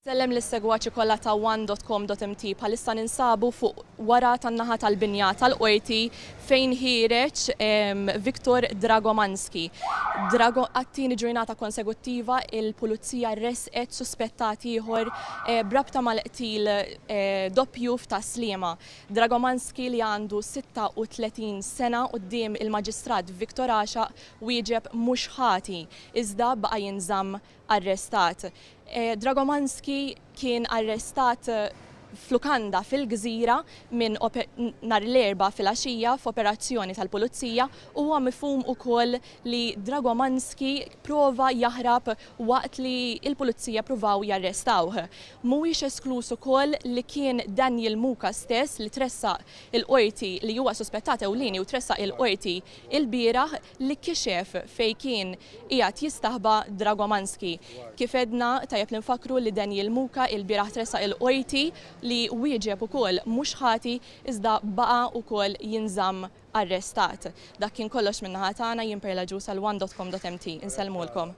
Sellem l-segwaċi kollha ta' one.com.mt bħalissa ninsabu fuq wara tan-naħa tal-binja tal-qorti fejn ħireġ Viktor Dragomanski. Għattini ġurnata konseguttiva il-pulizija resqet suspettat ieħor brabta mal-qtil doppju f'Taslima. Dragomanski li għandu 36 sena quddiem il-maġistrat Viktor wieġeb mhux ħati iżda baqa' jinżamm arrestat. Dragomanski kien arrestat f'lukanda fil-Gżira minn nhar l-erba' filgħaxija f'operazzjoni tal-Pulizija u huwa mifhum ukoll li Dragomanski prova jaħrab waqt li l-Pulizija pruvaw jarrestawh. Mhuwiex esklus ukoll li kien Daniel Muka stess li tressaq il-qorti li huwa suspettat ewlieni u tressaq il-qorti il-bieraħ li kixef fejn kien qiegħed jistaħba Dragomanski. Kif edna tajjeb li nfakru li Daniel Muka il-bieraħ tressaq il-qorti li wieġeb ukoll mhux ħati iżda baqa' ukoll jinżamm arrestat. Dak kien kollox min-naħa tagħna jien Perla Ġus għal one.com.mt. Insellmulkom.